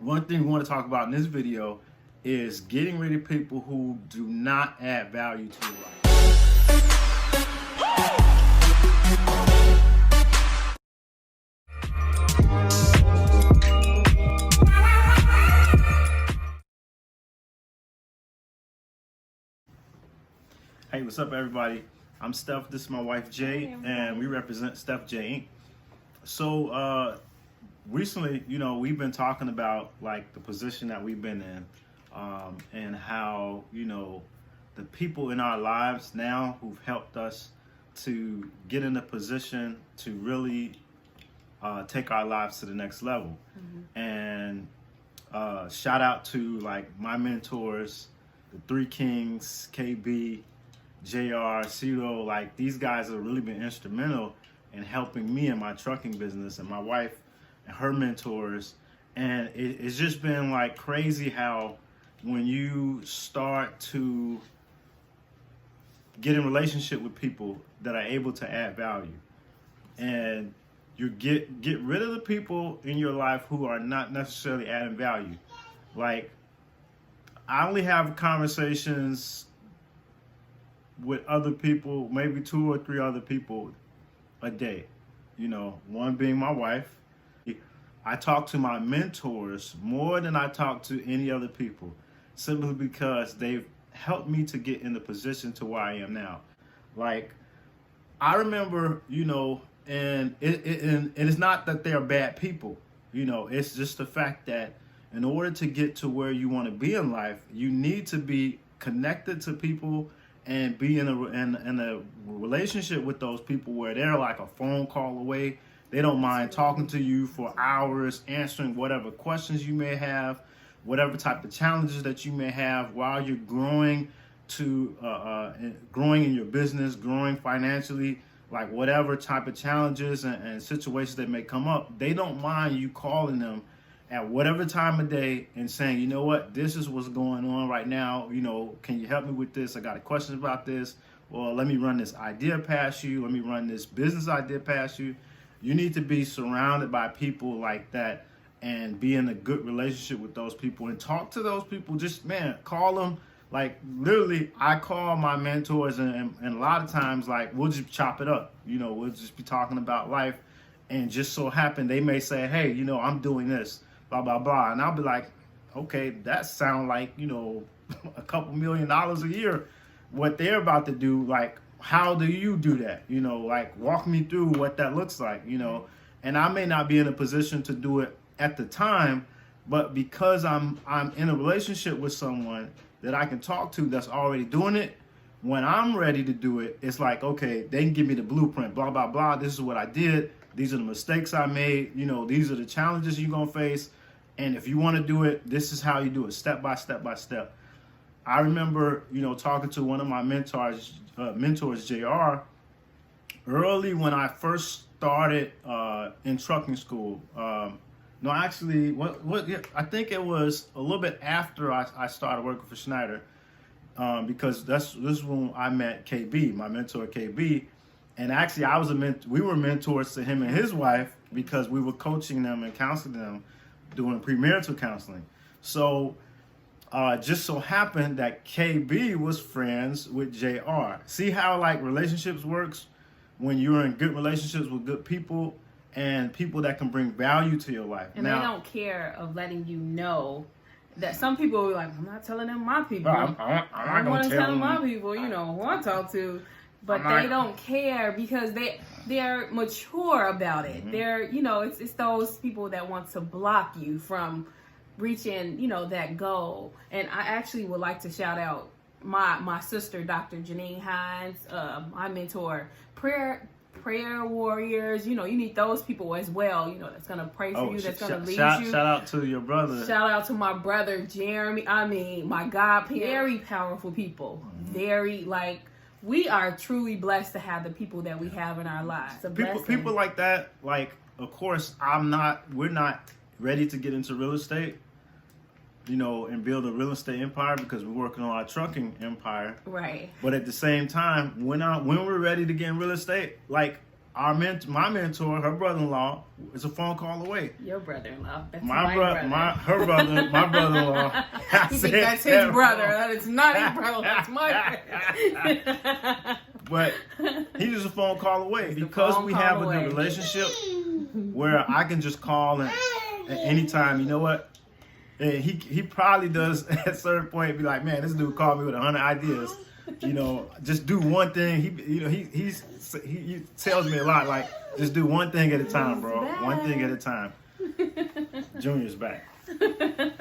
One thing we want to talk about in this video is getting rid of people who do not add value to your life. Hey, what's up, everybody? I'm Steph. This is my wife, Jay, and we represent StephJayINC. So, recently, we've been talking about like the position that we've been in, and how, the people in our lives now who've helped us to get in a position to really take our lives to the next level. And shout out to like my mentors, the Three Kings, KB, JR, Cito. Like, these guys have really been instrumental in helping me in my trucking business, and my wife and her mentors. And it's just been like crazy how when you start to get in relationship with people that are able to add value, and you get rid of the people in your life who are not necessarily adding value. Like, I only have conversations with other people, maybe 2 or 3 other people a day, one being my wife. I talk to my mentors more than I talk to any other people, simply because they've helped me to get in the position to where I am now. Like, I remember, and it is not that they're bad people, it's just the fact that in order to get to where you want to be in life, you need to be connected to people and be in a relationship with those people where they're like a phone call away. They don't mind talking to you for hours, answering whatever questions you may have, whatever type of challenges that you may have while you're growing growing in your business, growing financially, like whatever type of challenges and situations that may come up. They don't mind you calling them at whatever time of day and saying, you know what, this is what's going on right now. Can you help me with this? I got a question about this. Or let me run this idea past you. Let me run this business idea past you. You need to be surrounded by people like that and be in a good relationship with those people and talk to those people. Just, call them. Like, literally, I call my mentors and a lot of times, like, we'll just chop it up. We'll just be talking about life, and just so happen they may say, hey, I'm doing this, blah, blah, blah. And I'll be like, okay, that sounds like, a couple $1 million a year, what they're about to do. Like, how do you do that? Like, walk me through what that looks like, and I may not be in a position to do it at the time, but because I'm in a relationship with someone that I can talk to that's already doing it, when I'm ready to do it, it's like, okay, they can give me the blueprint, blah, blah, blah. This is what I did. These are the mistakes I made. These are the challenges you're going to face. And if you want to do it, this is how you do it, step by step by step. I remember, talking to one of my mentors, JR, early when I first started in trucking school. No, actually, I think it was a little bit after I started working for Schneider, because this is when I met KB, my mentor KB. And actually, we were mentors to him and his wife, because we were coaching them and counseling them, doing premarital counseling. So just so happened that KB was friends with JR. See how like relationships works when you're in good relationships with good people and people that can bring value to your life. And now, they don't care of letting you know that some people are like, I'm not telling them my people. I'm not going to tell tell them my people, who I talk to. But they don't care because they're mature about it. They're, it's those people that want to block you from reaching, that goal. And I actually would like to shout out my sister, Dr. Janine Hines, my mentor, prayer warriors. You need those people as well, that's going to pray for you, that's going to lead you. Shout out to your brother. Shout out to my brother, Jeremy. My God, very powerful people. Very, we are truly blessed to have the people that we have in our lives. People like that, like, of course, we're not ready to get into real estate, and build a real estate empire, because we're working on our trucking empire. Right. But at the same time, when we're ready to get in real estate, like, my mentor, her brother-in-law, is a phone call away. Your brother-in-law. That's my brother. Her brother, my brother-in-law. You think that's his brother? That is not his brother. That's my brother. But he's just a phone call away because we have a good relationship where I can just call and at any time. You know what? And he probably does at a certain point be like, man, this dude called me with 100 ideas. You know, just do one thing. He tells me a lot, like, just do one thing at a time, bro. One thing at a time. Junior's back.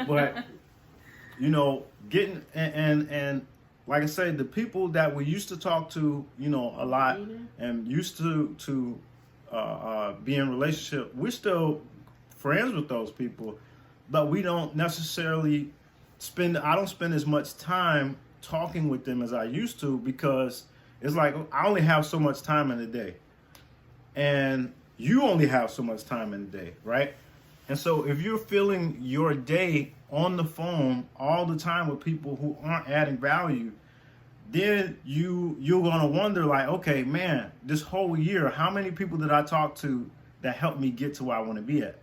But, you know, getting, and like I said, the people that we used to talk to, you know, a lot and used to be in relationship, we're still friends with those people, but we don't necessarily I don't spend as much time talking with them as I used to, because it's like I only have so much time in the day and you only have so much time in the day, right? And so if you're filling your day on the phone all the time with people who aren't adding value, then you're gonna wonder, like, okay, man, this whole year, how many people did I talk to that helped me get to where I want to be at?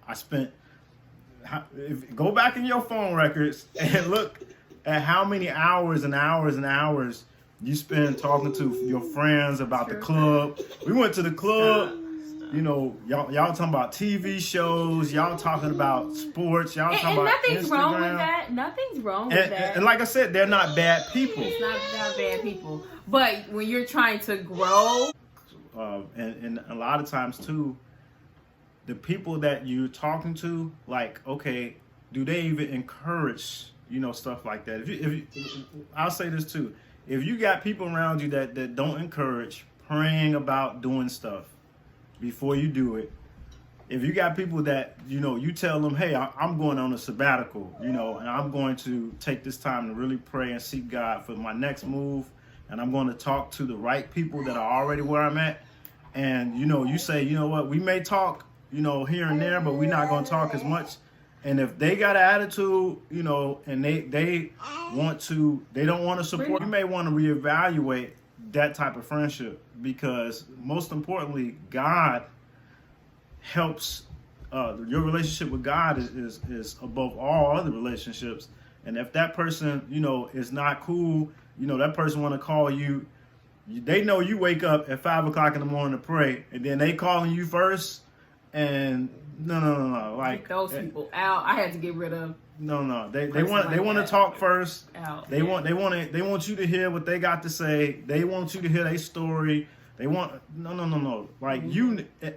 Go back in your phone records and look at how many hours and hours and hours you spend talking to your friends about the club. We went to the club, you know, y'all talking about TV shows, y'all talking about sports, y'all talking about nothing's Instagram. wrong with that. Nothing's wrong with that. And like I said, they're not bad people. It's not bad people. But when you're trying to grow, and a lot of times too, the people that you're talking to, like, okay, do they even encourage, you know, stuff like that? If you I'll say this too. If you got people around you that don't encourage praying about doing stuff before you do it, if you got people that, you know, you tell them, hey, I'm going on a sabbatical, you know, and I'm going to take this time to really pray and seek God for my next move, and I'm going to talk to the right people that are already where I'm at, and, you know, you say, you know what, we may talk, you know, here and there, but we're not going to talk as much. And if they got an attitude, you know, and they don't want to support, you may want to reevaluate that type of friendship, because most importantly, God helps. Your relationship with God is above all other relationships. And if that person, you know, is not cool, you know, that person want to call you. They know you wake up at 5 o'clock in the morning to pray, and then they calling you first. And no. Like, get those people out. I had to get rid of. No. They want to talk first. Out. They want you to hear what they got to say. They want you to hear their story. They want no. Like,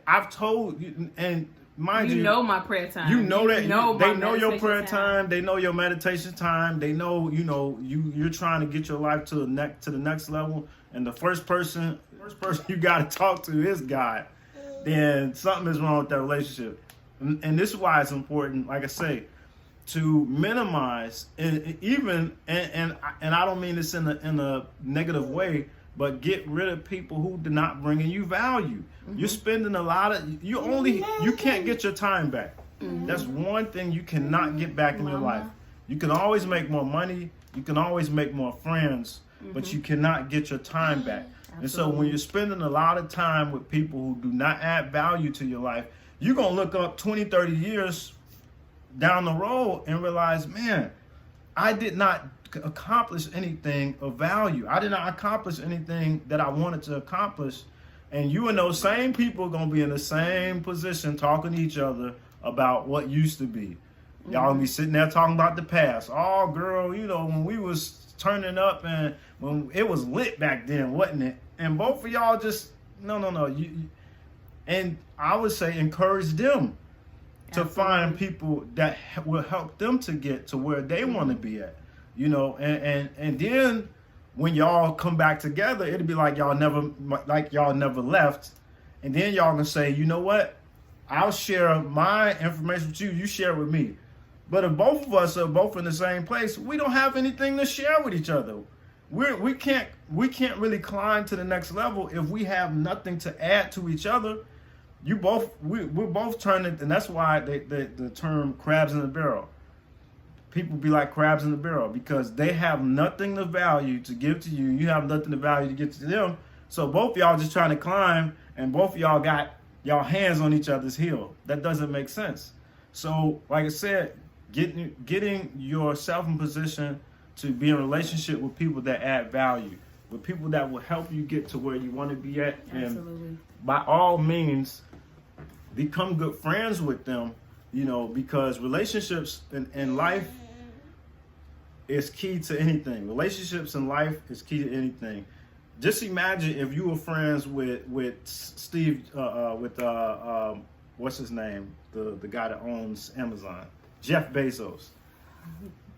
I've told you, and mind you, you know my prayer time. You know that they know your prayer time. They know your meditation time. They know, you know, you're trying to get your life to the next level. And the first person you got to talk to is God. Then something is wrong with that relationship. And this is why it's important, like I say, to minimize and I don't mean this in a negative way, but get rid of people who do not bring you value. Mm-hmm. You're spending a lot of you can't get your time back. Mm-hmm. That's one thing you cannot get back in your life. You can always make more money, you can always make more friends, but you cannot get your time back. Absolutely. And so when you're spending a lot of time with people who do not add value to your life, you're going to look up 20, 30 years down the road and realize, man, I did not accomplish anything of value. I did not accomplish anything that I wanted to accomplish. And you and those same people are going to be in the same position talking to each other about what used to be. Y'all gonna be sitting there talking about the past. Oh, girl, you know, when we was turning up and when it was lit back then, wasn't it? And both of y'all just, no. And I would say encourage them to find people that will help them to get to where they want to be at, you know. And then when y'all come back together, it'll be like y'all never left. And then y'all can say, you know what? I'll share my information with you. You share it with me. But if both of us are both in the same place, we don't have anything to share with each other. We can't really climb to the next level if we have nothing to add to each other. We're both turning, and that's why the term crabs in the barrel. People be like crabs in the barrel because they have nothing of value to give to you. You have nothing of value to give to them. So both y'all just trying to climb, and both of y'all got y'all hands on each other's heel. That doesn't make sense. So, like I said, getting yourself in position to be in a relationship with people that add value, with people that will help you get to where you want to be at. Absolutely. And by all means, become good friends with them, because relationships in life is key to anything. Relationships in life is key to anything. Just imagine if you were friends with Steve, what's his name? The guy that owns Amazon, Jeff Bezos.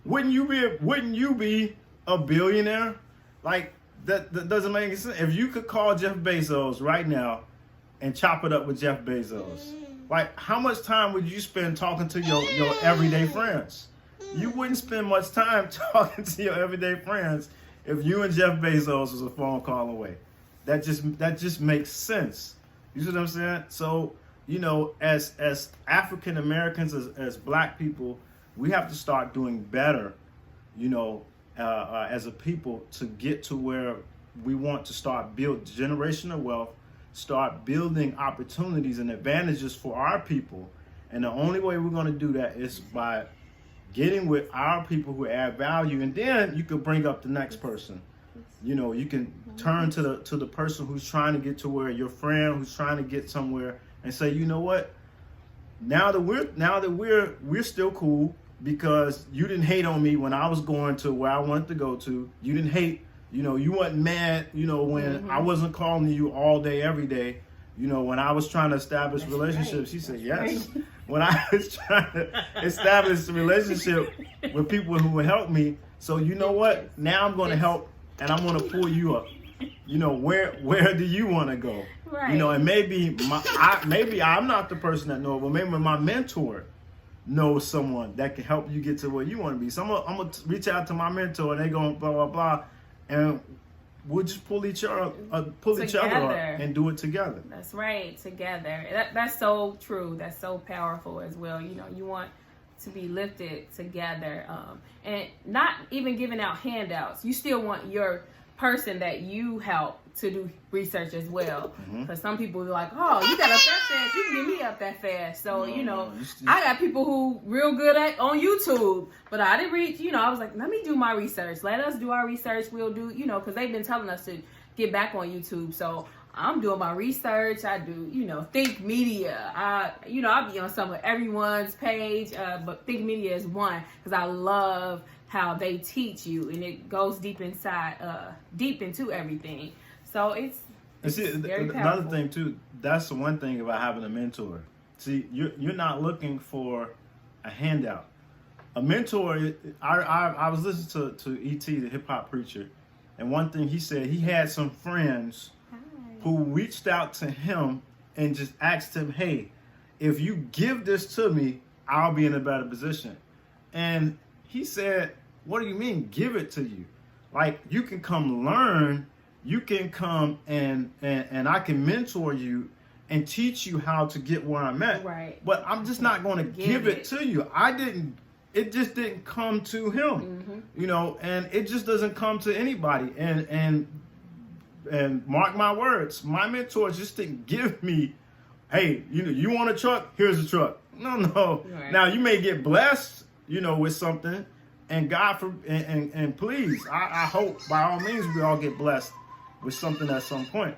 Wouldn't you be a billionaire? Like that doesn't make any sense. If you could call Jeff Bezos right now and chop it up with Jeff Bezos, like how much time would you spend talking to your everyday friends? You wouldn't spend much time talking to your everyday friends if you and Jeff Bezos was a phone call away. That just makes sense. You see what I'm saying? So, as African Americans, as black people, we have to start doing better, as a people to get to where we want to start build generational wealth, start building opportunities and advantages for our people. And the only way we're going to do that is by getting with our people who add value, and then you could bring up the next person. You can turn to the person who's trying to get to where your friend who's trying to get somewhere, and say, you know what? Now that we're still cool because you didn't hate on me when I was going to where I wanted to go to. You didn't hate. You weren't mad. When I wasn't calling you all day every day. When I was trying to establish relationships, he said yes. When I was trying to establish a relationship with people who would help me. So you know what? Now I'm going to help, and I'm going to pull you up. Where do you want to go? Right. And maybe I'm not the person that knows, but maybe my mentor knows someone that can help you get to where you want to be. So I'm going to reach out to my mentor, and they're going blah, blah, blah. And we'll just pull each other up and do it together. That's right, together. That's so true. That's so powerful as well. You want to be lifted together, and not even giving out handouts. You still want your person that you help to do research as well. Because some people are like, oh, you got up that fast, you can get me up that fast. So, I got people who real good at on YouTube, but I didn't reach, I was like, let me do my research. Let us do our research. We'll do, because they've been telling us to get back on YouTube. So I'm doing my research. I do, Think Media. I'll be on some of everyone's page, but Think Media is one because I love how they teach you, and it goes deep into everything. So it's very powerful. Another thing too, that's the one thing about having a mentor. See, you're not looking for a handout. A mentor, I was listening to E.T., the hip hop preacher, and one thing he said, he had some friends who reached out to him and just asked him, hey, if you give this to me, I'll be in a better position. And he said, what do you mean give it to you? Like, you can come learn, you can come and I can mentor you and teach you how to get where I'm at. Right. But I'm just not going to give it to you. It just didn't come to him, and it just doesn't come to anybody. And mark my words, my mentor just didn't give me, hey, you want a truck? Here's a truck. No. Right. Now you may get blessed, with something, and and please, I hope by all means we all get blessed with something at some point.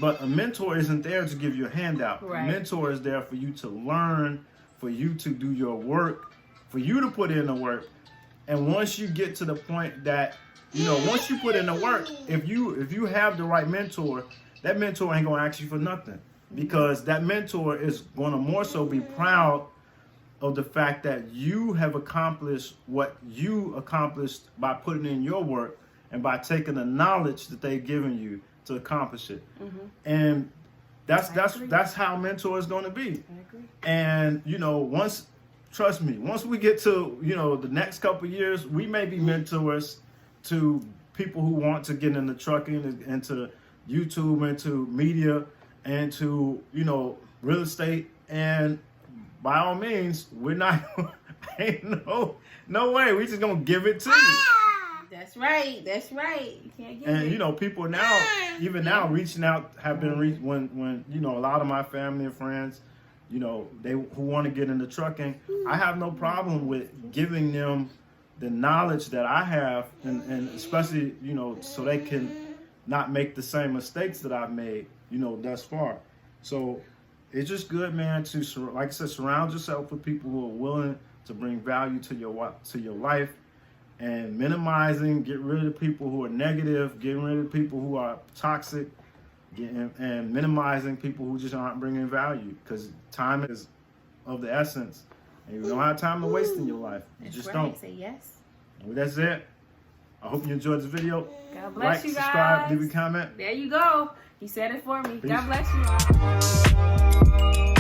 But a mentor isn't there to give you a handout. Right. A mentor is there for you to learn, for you to do your work, for you to put in the work. And once you get to the point that, once you put in the work, if you have the right mentor, that mentor ain't gonna ask you for nothing, because that mentor is gonna more so be proud of the fact that you have accomplished what you accomplished by putting in your work and by taking the knowledge that they've given you to accomplish it. And that's how mentor is going to be. I agree. And trust me, once we get to the next couple of years, we may be mentors to people who want to get into trucking, into YouTube, into media, and to real estate. And by all means, we're not ain't no way, we just gonna give it to you. That's right. That's right. You can't get it. And you know, people now, even now, reaching out have been when you know, a lot of my family and friends, you know, who want to get into trucking, I have no problem with giving them the knowledge that I have, and especially, you know, so they can not make the same mistakes that I've made, you know, thus far. So it's just good, man, to, like I said, surround yourself with people who are willing to bring value to your life, and get rid of people who are negative, getting rid of people who are toxic, and minimizing people who just aren't bringing value, because time is of the essence, and you don't have time to waste in your life. You just don't. Say yes. Well, that's it. I hope you enjoyed this video. God bless like, you guys. subscribe, leave a comment. There you go. He said it for me. Peace. God bless you all.